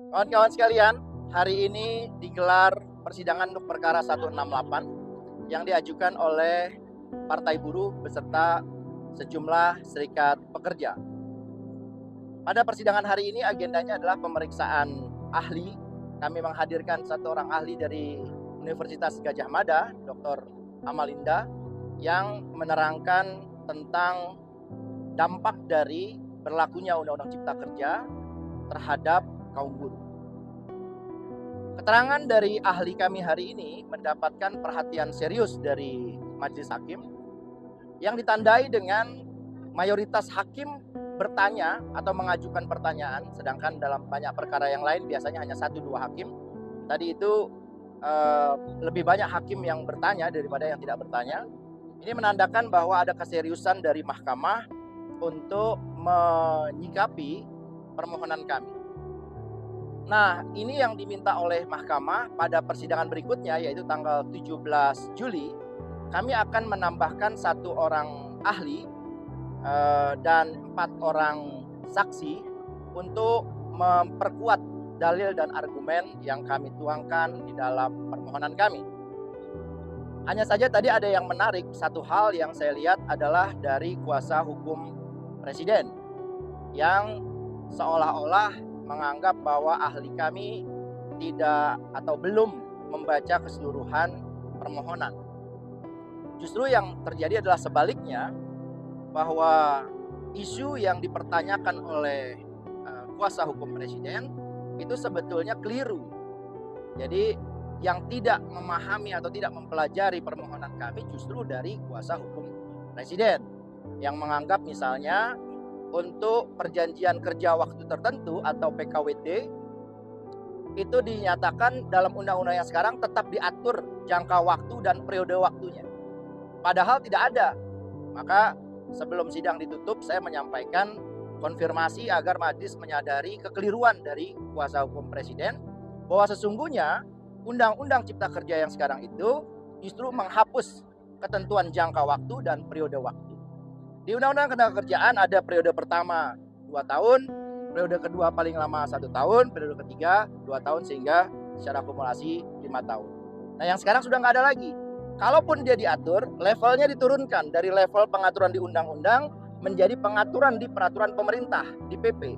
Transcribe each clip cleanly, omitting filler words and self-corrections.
Kawan-kawan sekalian, hari ini digelar persidangan untuk perkara 168 yang diajukan oleh Partai Buruh beserta sejumlah serikat pekerja. Pada persidangan hari ini agendanya adalah pemeriksaan ahli. Kami menghadirkan satu orang ahli dari Universitas Gadjah Mada, Dr. Amalinda, yang menerangkan tentang dampak dari berlakunya Undang-Undang Cipta Kerja terhadap kaum buruh. Keterangan dari ahli kami hari ini mendapatkan perhatian serius dari majelis hakim yang ditandai dengan mayoritas hakim bertanya atau mengajukan pertanyaan, sedangkan dalam banyak perkara yang lain biasanya hanya 1-2 hakim. Tadi itu lebih banyak hakim yang bertanya daripada yang tidak bertanya. Ini menandakan bahwa ada keseriusan dari mahkamah untuk menyikapi permohonan kami. Nah, ini yang diminta oleh mahkamah pada persidangan berikutnya, yaitu tanggal 17 Juli. Kami akan menambahkan 1 orang ahli dan 4 orang saksi untuk memperkuat dalil dan argumen yang kami tuangkan di dalam permohonan kami. Hanya saja tadi ada yang menarik, satu hal yang saya lihat adalah dari kuasa hukum Presiden yang seolah-olah menganggap bahwa ahli kami tidak atau belum membaca keseluruhan permohonan. Justru yang terjadi adalah sebaliknya, bahwa isu yang dipertanyakan oleh kuasa hukum Presiden itu sebetulnya keliru. Jadi yang tidak memahami atau tidak mempelajari permohonan kami justru dari kuasa hukum Presiden yang menganggap misalnya untuk perjanjian kerja waktu tertentu atau PKWT itu dinyatakan dalam undang-undang yang sekarang tetap diatur jangka waktu dan periode waktunya. Padahal tidak ada. Maka sebelum sidang ditutup saya menyampaikan konfirmasi agar majelis menyadari kekeliruan dari kuasa hukum Presiden bahwa sesungguhnya Undang-Undang Cipta Kerja yang sekarang itu justru menghapus ketentuan jangka waktu dan periode waktu. Di Undang-Undang Ketenagakerjaan ada periode pertama 2 tahun, periode kedua paling lama 1 tahun, periode ketiga 2 tahun sehingga secara akumulasi 5 tahun. Nah yang sekarang sudah nggak ada lagi. Kalaupun dia diatur, levelnya diturunkan dari level pengaturan di undang-undang menjadi pengaturan di peraturan pemerintah, di PP.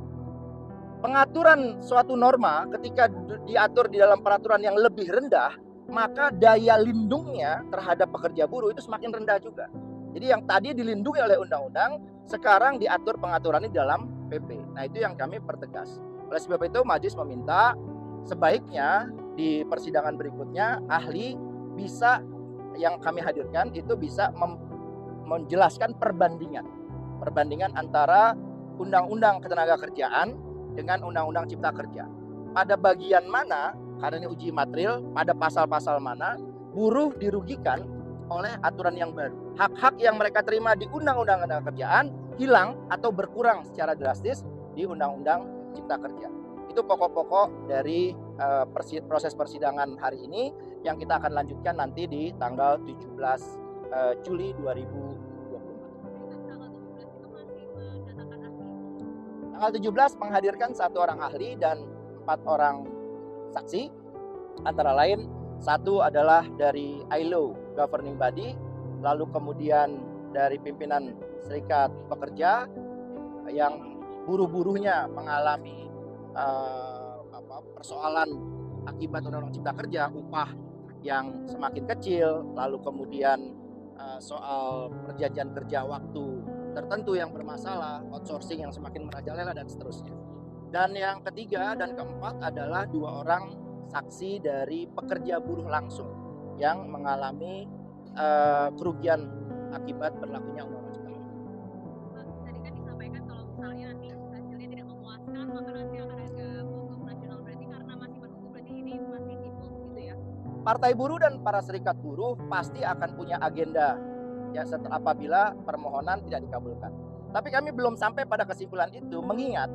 Pengaturan suatu norma ketika diatur di dalam peraturan yang lebih rendah, maka daya lindungnya terhadap pekerja buruh itu semakin rendah juga. Jadi yang tadi dilindungi oleh undang-undang, sekarang diatur pengaturannya dalam PP. Nah itu yang kami pertegas. Oleh sebab itu majelis meminta sebaiknya di persidangan berikutnya ahli bisa yang kami hadirkan itu bisa menjelaskan perbandingan antara Undang-Undang Ketenagakerjaan dengan Undang-Undang Cipta Kerja. Pada bagian mana, karena ini uji material, pada pasal-pasal mana buruh dirugikan oleh aturan yang baru. Hak-hak yang mereka terima di Undang-Undang Ketenagakerjaan hilang atau berkurang secara drastis di Undang-Undang Cipta Kerja. Itu pokok-pokok dari proses persidangan hari ini yang kita akan lanjutkan nanti di tanggal 17 Juli 2024. Tanggal 17 menghadirkan 1 orang ahli dan 4 orang saksi, antara lain 1 adalah dari ILO Governing Body, lalu kemudian dari pimpinan serikat pekerja yang buruh-buruhnya mengalami persoalan akibat Undang-Undang Cipta Kerja, upah yang semakin kecil, lalu kemudian soal perjanjian kerja waktu tertentu yang bermasalah, outsourcing yang semakin merajalela dan seterusnya. Dan yang ketiga dan keempat adalah 2 orang saksi dari pekerja buruh langsung yang mengalami kerugian akibat berlakunya Undang-Undang Cipta Kerja. Tadi kan disampaikan kalau misalnya nanti hasilnya tidak memuaskan, maka nanti akan ada mogok nasional, berarti karena masih menunggu, berarti ini masih timbul gitu ya? Partai buruh dan para serikat buruh pasti akan punya agenda ya setelah apabila permohonan tidak dikabulkan. Tapi kami belum sampai pada kesimpulan itu, mengingat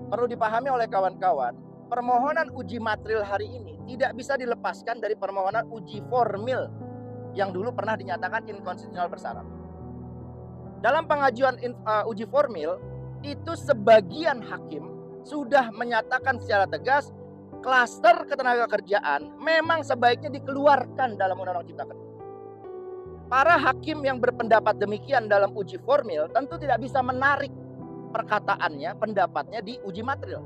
perlu dipahami oleh kawan-kawan, permohonan uji material hari ini tidak bisa dilepaskan dari permohonan uji formil yang dulu pernah dinyatakan inkonstitusional bersyarat. Dalam pengajuan uji formil itu sebagian hakim sudah menyatakan secara tegas klaster ketenagakerjaan memang sebaiknya dikeluarkan dalam Undang-Undang Cipta Kerja. Para hakim yang berpendapat demikian dalam uji formil tentu tidak bisa menarik perkataannya, pendapatnya di uji material.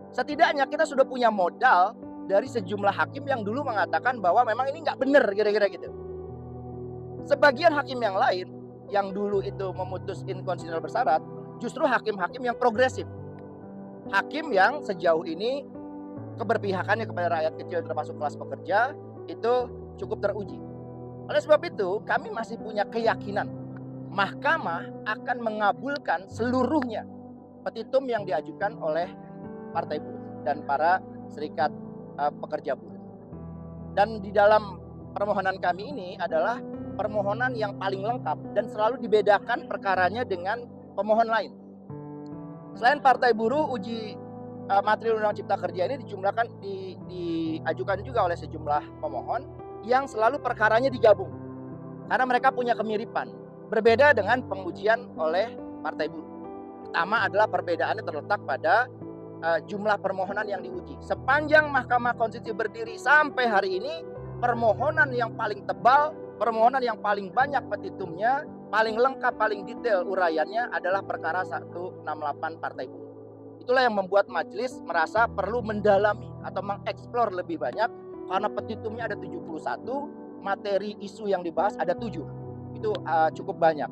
Setidaknya kita sudah punya modal dari sejumlah hakim yang dulu mengatakan bahwa memang ini nggak benar, kira-kira gitu. Sebagian hakim yang lain yang dulu itu memutus inkonstitusional bersyarat, justru hakim-hakim yang progresif. Hakim yang sejauh ini keberpihakannya kepada rakyat kecil termasuk kelas pekerja itu cukup teruji. Oleh sebab itu, kami masih punya keyakinan Mahkamah akan mengabulkan seluruhnya petitum yang diajukan oleh Partai Buruh dan para serikat pekerja buruh. Dan di dalam permohonan kami ini adalah permohonan yang paling lengkap dan selalu dibedakan perkaranya dengan pemohon lain. Selain Partai Buruh, uji material Undang-Undang Cipta Kerja ini diajukan juga oleh sejumlah pemohon yang selalu perkaranya digabung karena mereka punya kemiripan, berbeda dengan pengujian oleh Partai Buruh. Pertama adalah perbedaannya terletak pada jumlah permohonan yang diuji. Sepanjang Mahkamah Konstitusi berdiri sampai hari ini, permohonan yang paling tebal, permohonan yang paling banyak petitumnya, paling lengkap, paling detail uraiannya adalah perkara 168 Partai Buruh. Itulah yang membuat majelis merasa perlu mendalami atau mengeksplor lebih banyak karena petitumnya ada 71, materi isu yang dibahas ada 7. Itu cukup banyak.